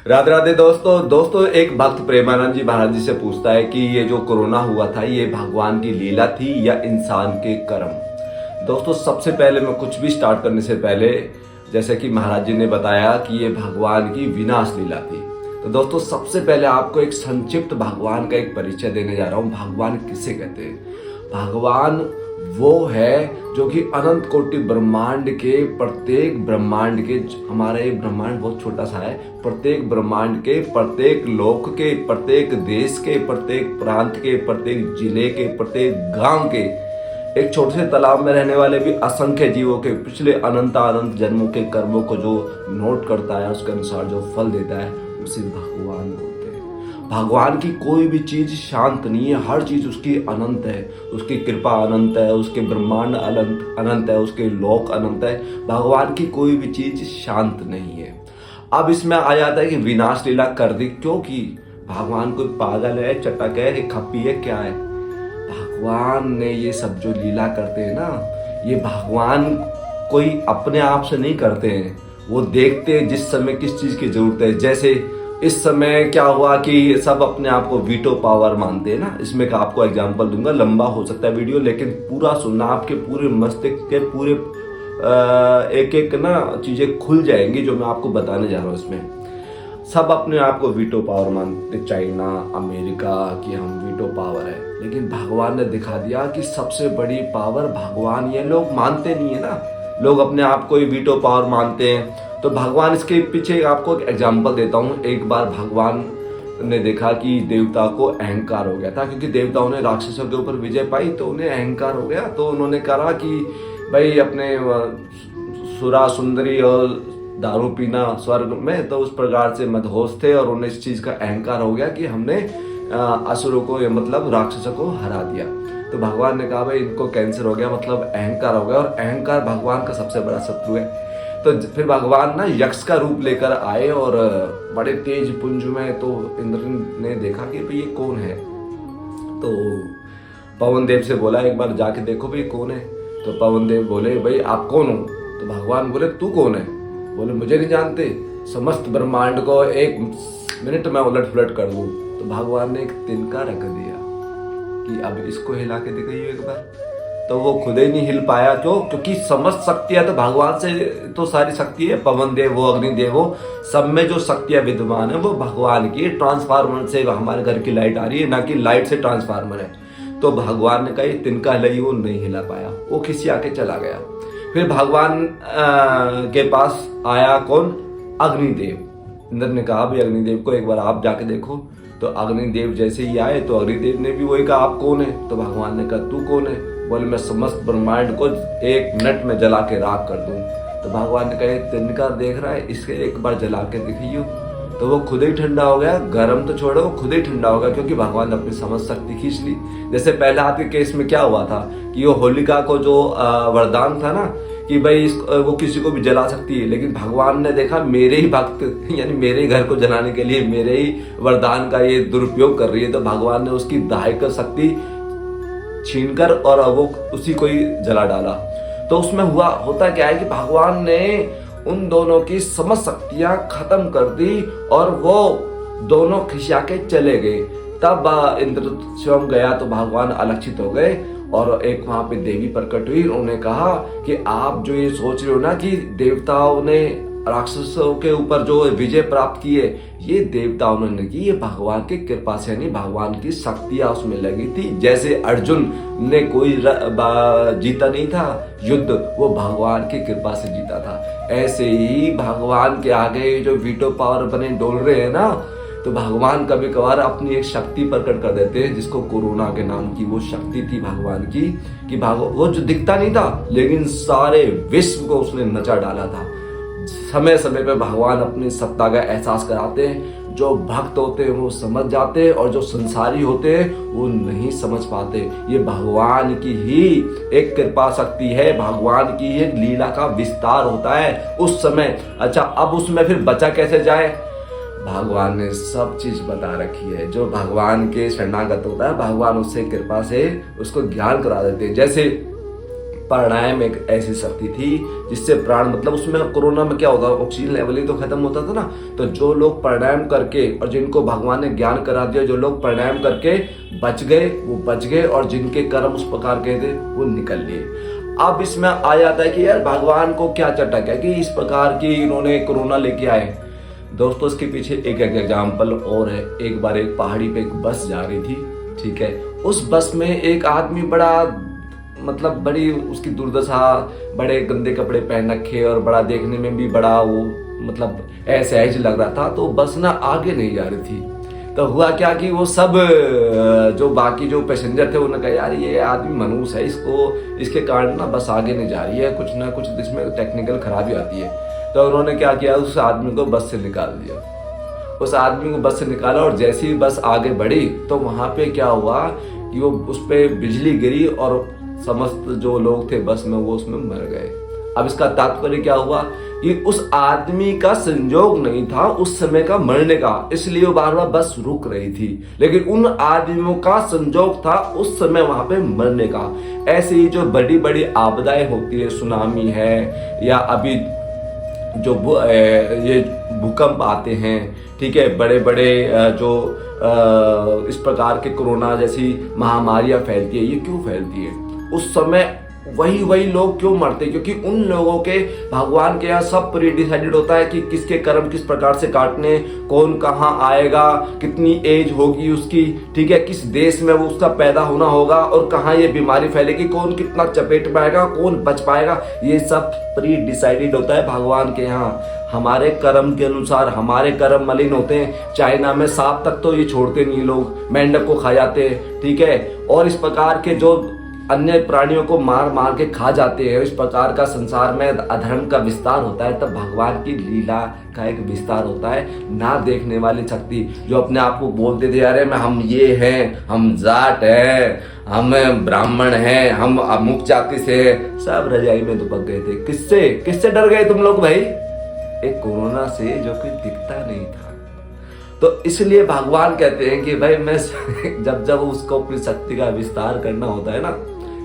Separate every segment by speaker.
Speaker 1: राधे राधे दोस्तों एक भक्त प्रेमानंद जी महाराज जी से पूछता है कि ये जो कोरोना हुआ था ये भगवान की लीला थी या इंसान के कर्म। दोस्तों सबसे पहले मैं कुछ भी स्टार्ट करने से पहले जैसे कि महाराज जी ने बताया कि ये भगवान की विनाश लीला थी। तो दोस्तों सबसे पहले आपको एक संक्षिप्त भगवान का एक परिचय देने जा रहा हूँ। भगवान किसे कहते हैं? भगवान वो है जो कि अनंत कोटि ब्रह्मांड के प्रत्येक ब्रह्मांड के, हमारा ये ब्रह्मांड बहुत छोटा सा है, प्रत्येक ब्रह्मांड के प्रत्येक लोक के प्रत्येक देश के प्रत्येक प्रांत के प्रत्येक जिले के प्रत्येक गांव के एक छोटे से तालाब में रहने वाले भी असंख्य जीवों के पिछले अनंत जन्मों के कर्मों को जो नोट करता है उसके अनुसार जो फल देता है उसे भगवान बोलते हैं। भगवान की कोई भी चीज शांत नहीं है, हर चीज उसकी अनंत है, उसकी कृपा अनंत है, उसके ब्रह्मांड अनंत है, उसके लोक अनंत है। भगवान की कोई भी चीज शांत नहीं है। अब इसमें आ जाता है कि विनाश लीला कर दी क्योंकि भगवान कोई पागल है, चटक है, खप्पी है, क्या है? भगवान ने ये सब जो लीला करते हैं ना, ये भगवान कोई अपने आप से नहीं करते हैं, वो देखते हैं जिस समय किस चीज की जरूरत है। जैसे इस समय क्या हुआ कि सब अपने आप को वीटो पावर मानते हैं ना। इसमें का आपको एग्जांपल दूंगा, लंबा हो सकता है वीडियो लेकिन पूरा सुनना, आपके पूरे मस्तिष्क के पूरे एक एक ना चीजें खुल जाएंगी जो मैं आपको बताने जा रहा हूँ। इसमें सब अपने आप को वीटो पावर मानते, चाइना अमेरिका की हम वीटो पावर है, लेकिन भगवान ने दिखा दिया कि सबसे बड़ी पावर भगवान, ये लोग मानते नहीं है ना, लोग अपने आप को ही वीटो पावर मानते हैं। तो भगवान, इसके पीछे आपको एक एग्जांपल देता हूँ। एक बार भगवान ने देखा कि देवता को अहंकार हो गया था, क्योंकि देवताओं ने राक्षसों के ऊपर विजय पाई तो उन्हें अहंकार हो गया। तो उन्होंने कहा कि भाई अपने सुरा सुंदरी और दारू पीना स्वर्ग में, तो उस प्रकार से मदहोश थे और उन्हें इस चीज का अहंकार हो गया कि हमने असुरों को, मतलब राक्षसों को हरा दिया। तो भगवान ने कहा भाई इनको कैंसर हो गया, मतलब अहंकार हो गया, और अहंकार भगवान का सबसे बड़ा शत्रु है। तो फिर भगवान ना यक्ष का रूप लेकर आए और बड़े तेज पुंज में, तो इंद्र ने देखा कि भाई ये कौन है। तो पवन देव से बोला एक बार जाके देखो भाई कौन है। तो पवन देव बोले भाई आप कौन हो? तो भगवान बोले तू कौन है? बोले मुझे नहीं जानते, समस्त ब्रह्मांड को एक मिनट में उलट पुलट कर दूं। तो भगवान ने एक तिनका रख दिया कि अब इसको हिला के दिखाइए एक बार। तो वो खुद ही नहीं हिल पाया, क्योंकि समस्त शक्तियां तो भगवान से तो सारी शक्ति है, पवन देव हो, अग्निदेव हो, सब में जो शक्तियां विद्यमान है वो भगवान की। ट्रांसफार्मर से हमारे घर की लाइट आ रही है, ना कि लाइट से ट्रांसफार्मर है। तो भगवान ने कहा ये तिनका हिलाई, वो नहीं हिला पाया, वो खिसी आके चला गया। फिर भगवान के पास आया कौन? अग्निदेव। इंद्र ने कहा भाई अग्निदेव को एक बार आप जाके देखो। तो अग्निदेव जैसे ही आए तो अग्निदेव ने भी वही कहा आप कौन है? तो भगवान ने कहा तू कौन है? बोले मैं समस्त ब्रह्मांड को एक मिनट में जला के राख कर दूं। तो भगवान ने कहा तिनका देख रहा है, इसके एक बार जला के दिखाइयो। तो वो खुद ही ठंडा हो गया, गर्म तो छोड़ो, वो खुद ही ठंडा हो गया, क्योंकि भगवान ने अपनी समझ शक्ति खींच ली। जैसे पहले हाथ के केस में क्या हुआ था कि वो होलिका को जो वरदान था ना कि भाई वो किसी को भी जला सकती है, लेकिन भगवान ने देखा मेरे ही भक्त यानी मेरे घर को जलाने के लिए मेरे ही वरदान का ये दुरुपयोग कर रही है। तो भगवान ने उसकी दाहिक शक्ति छीनकर और वो उसी को ही जला डाला। तो उसमें होता क्या है कि भगवान ने उन दोनों की समस्त शक्तियां खत्म कर दी और वो दोनों खिसिया के चले गए। तब इंद्र स्वयं गया तो भगवान अलक्षित हो गए और एक वहां पे देवी प्रकट हुई। उन्होंने कहा कि आप जो ये सोच रहे हो ना कि देवताओं ने राक्षसों के ऊपर जो विजय प्राप्त की है, ये देवताओं ने की, ये भगवान की कृपा से नहीं, भगवान की शक्तियां उसमें लगी थी। जैसे अर्जुन ने कोई जीता नहीं था युद्ध, वो भगवान की कृपा से जीता था। ऐसे ही भगवान के आगे जो वीटो पावर बने डोल रहे हैं ना, तो भगवान कभी कभार अपनी एक शक्ति प्रकट कर देते हैं, जिसको कोरोना के नाम की वो शक्ति थी भगवान की, कि वो जो दिखता नहीं था लेकिन सारे विश्व को उसने नचा डाला था। समय समय पे भगवान अपनी सत्ता का एहसास कराते हैं। जो भक्त होते हैं वो समझ जाते हैं और जो संसारी होते हैं वो नहीं समझ पाते। ये भगवान की ही एक कृपा शक्ति है, भगवान की एक लीला का विस्तार होता है उस समय। अच्छा, अब उसमें फिर बचा कैसे जाए? भगवान ने सब चीज बता रखी है। जो भगवान के शरणागत होता है, भगवान उससे कृपा से उसको ज्ञान करा देते हैं। जैसे प्राणायाम एक ऐसी शक्ति थी जिससे प्राण मतलब उसमें कोरोना में क्या होता है, ऑक्सीजन लेवल ही तो खत्म होता था ना। तो जो लोग प्राणायाम करके और जिनको भगवान ने ज्ञान करा दिया, जो लोग प्राणायाम करके बच गए वो बच गए, और जिनके कर्म उस प्रकार के थे वो निकल लिए। अब इसमें आ जाता है कि यार भगवान को क्या चटक है कि इस प्रकार की इन्होंने कोरोना लेके आए। दोस्तों इसके पीछे एक एग्जाम्पल और है। एक बार एक पहाड़ी पे एक बस जा रही थी, ठीक है। उस बस में एक आदमी बड़ा मतलब बड़ी उसकी दुर्दशा, बड़े गंदे कपड़े पहन रखे और बड़ा देखने में भी बड़ा वो मतलब असहज लग रहा था। तो बस ना आगे नहीं जा रही थी। तो हुआ क्या कि वो सब जो बाकी जो पैसेंजर थे उन्होंने कहा यार ये आदमी मनहूस है, इसके कारण ना बस आगे नहीं जा रही है, कुछ ना कुछ इसमें टेक्निकल खराबी आती है। तो उन्होंने क्या किया, उस आदमी को बस से निकाल दिया। उस आदमी को बस से निकाला और जैसे ही बस आगे बढ़ी तो वहां पे क्या हुआ कि वो उस पे बिजली गिरी और समस्त जो लोग थे बस में वो उसमें मर गए। अब इसका तात्पर्य क्या हुआ कि उस आदमी का संजोग नहीं था उस समय का मरने का, इसलिए वो बार बार बस रुक रही थी, लेकिन उन आदमियों का संजोग था उस समय वहां पे मरने का। ऐसे ही जो बड़ी बड़ी आपदाएं होती है, सुनामी है या अभी जो ये भूकंप आते हैं, ठीक है, बड़े बड़े जो इस प्रकार के कोरोना जैसी महामारियां फैलती है, ये क्यों फैलती है? उस समय वही लोग क्यों मरते? क्योंकि उन लोगों के भगवान के यहाँ सब प्री डिसाइडेड होता है कि किसके कर्म किस प्रकार से काटने, कौन कहाँ आएगा, कितनी एज होगी उसकी, ठीक है, किस देश में वो उसका पैदा होना होगा और कहाँ ये बीमारी फैलेगी, कौन कितना चपेट पाएगा, कौन बच पाएगा, ये सब प्री डिसाइडेड होता है भगवान के यहाँ। हमारे कर्म के अनुसार हमारे कर्म मलिन होते हैं। चाइना में सांप तक तो ये छोड़ते नहीं लोग, मेंढक को खा जाते हैं, ठीक है, और इस प्रकार के जो अन्य प्राणियों को मार मार के खा जाते हैं। इस प्रकार का संसार में अधर्म का विस्तार होता है, तब भगवान की लीला का एक विस्तार होता है। ना देखने वाली शक्ति जो अपने आप को बोलते थे अरे मैं हम ये हैं, हम जाट हैं, हम ब्राह्मण हैं, हम अमुक जाति से, सब रजाई में दुबक गए थे। किससे डर गए तुम लोग भाई? एक कोरोना से जो कि दिखता नहीं था। तो इसलिए भगवान कहते हैं कि भाई मैं जब उसको अपनी शक्ति का विस्तार करना होता है ना,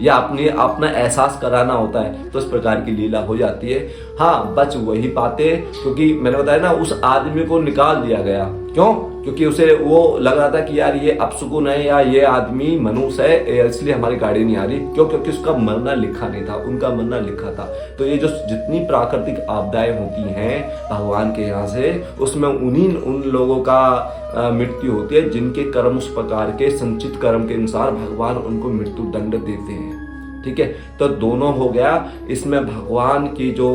Speaker 1: या अपना एहसास कराना होता है, तो इस प्रकार की लीला हो जाती है। हाँ, बच वही पाते, क्योंकि मैंने बताया ना उस आदमी को निकाल दिया गया। क्यों? क्योंकि उसे वो लग रहा था कि यार ये अपशकुन है या ये आदमी मनुष्य है, इसलिए हमारी गाड़ी नहीं आ रही। क्यों? क्योंकि उसका मरना लिखा नहीं था, उनका मरना लिखा था। तो ये जो जितनी प्राकृतिक आपदाएं होती हैं भगवान के यहाँ से, उसमें उन लोगों का मृत्यु होती है जिनके कर्म उस प्रकार के संचित कर्म के अनुसार भगवान उनको मृत्यु दंड देते हैं। ठीक है, तो दोनों हो गया। इसमें भगवान की जो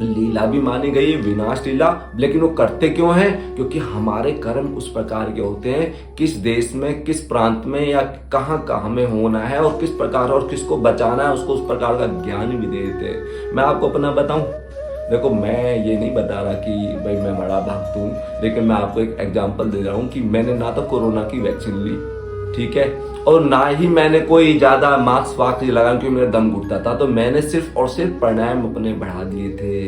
Speaker 1: लीला भी मानी गई है, विनाश लीला, लेकिन वो करते क्यों हैं? क्योंकि हमारे कर्म उस प्रकार के होते हैं, किस देश में, किस प्रांत में या कहाँ हमें होना है और किस प्रकार और किसको बचाना है, उसको उस प्रकार का ज्ञान भी दे देते हैं। मैं आपको अपना बताऊं, देखो मैं ये नहीं बता रहा कि भाई मैं बड़ा भक्त हूँ, लेकिन मैं आपको एक एग्जाम्पल दे रहा हूँ कि मैंने ना तो कोरोना की वैक्सीन ली, ठीक है, और ना ही मैंने कोई ज्यादा मास्क वास्क लगा क्योंकि मेरा दम घुटता था। तो मैंने सिर्फ और सिर्फ प्राणायाम अपने बढ़ा दिए थे।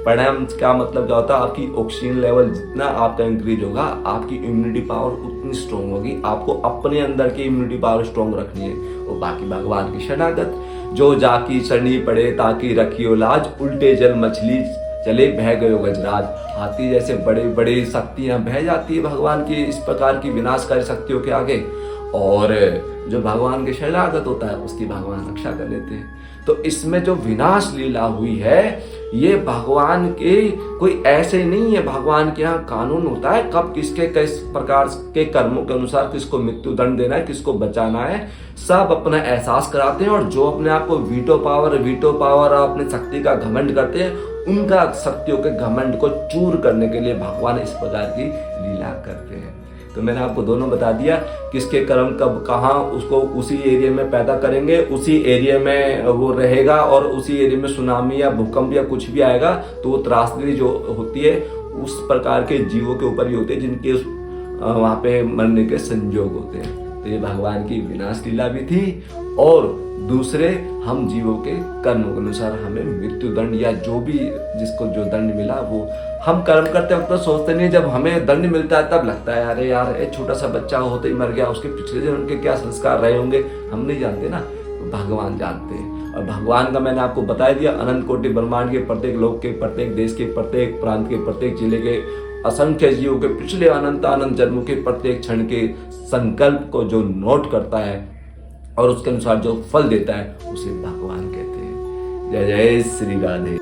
Speaker 1: प्राणायाम का मतलब क्या होता है? आपकी ऑक्सीजन लेवल जितना आपका इंक्रीज होगा, आपकी इम्यूनिटी पावर उतनी स्ट्रांग होगी। आपको अपने अंदर की इम्यूनिटी पावर स्ट्रांग रखनी है। और बाकी भगवान की शरणागत, जो जाकी शरणी पड़े ताकि रखियो लाज, उल्टे जल मछली चले बह गयो गजराज। हाथी जैसे बड़े बड़े शक्तियां बह जाती है भगवान की इस प्रकार की विनाशकारी शक्तियों के आगे, और जो भगवान के शरणागत होता है उसकी भगवान रक्षा कर लेते हैं। तो इसमें जो विनाश लीला हुई है, ये भगवान के कोई ऐसे नहीं है, भगवान के यहाँ कानून होता है कब किसके किस प्रकार के कर्मों के अनुसार किसको मृत्यु दंड देना है, किसको बचाना है, सब अपना एहसास कराते हैं। और जो अपने आप को वीटो पावर अपनी शक्ति का घमंड करते हैं, उनका शक्तियों के घमंड को चूर करने के लिए भगवान इस प्रकार की लीला करते हैं। तो मैंने आपको दोनों बता दिया, किसके कर्म कब कहाँ उसको उसी एरिया में पैदा करेंगे, उसी एरिया में वो रहेगा, और उसी एरिया में सुनामी या भूकंप या कुछ भी आएगा तो वो त्रासदी जो होती है उस प्रकार के जीवों के ऊपर ही होते हैं जिनके वहाँ पे मरने के संयोग होते हैं। तो ये भगवान की विनाश लीला भी थी, और दूसरे हम जीवों के कर्म के अनुसार हमें मृत्यु दंड या जो भी जिसको जो दंड मिला, वो हम कर्म करते वक्त तो सोचते नहीं, जब हमें दंड मिलता है तब लगता है अरे यार एक छोटा सा बच्चा होते ही मर गया, उसके पिछले जन्म के क्या संस्कार रहे होंगे, हम नहीं जानते ना, भगवान जानते हैं। और भगवान का मैंने आपको बता दिया, अनंत कोटि ब्रह्मांड के प्रत्येक लोक के, प्रत्येक देश के, प्रत्येक प्रांत के, प्रत्येक जिले के, असंख्य जीवों के पिछले अनंत अनंत जन्मों के प्रत्येक क्षण के संकल्प को जो नोट करता है और उसके अनुसार जो फल देता है उसे भगवान कहते हैं। जय जय श्री राधे।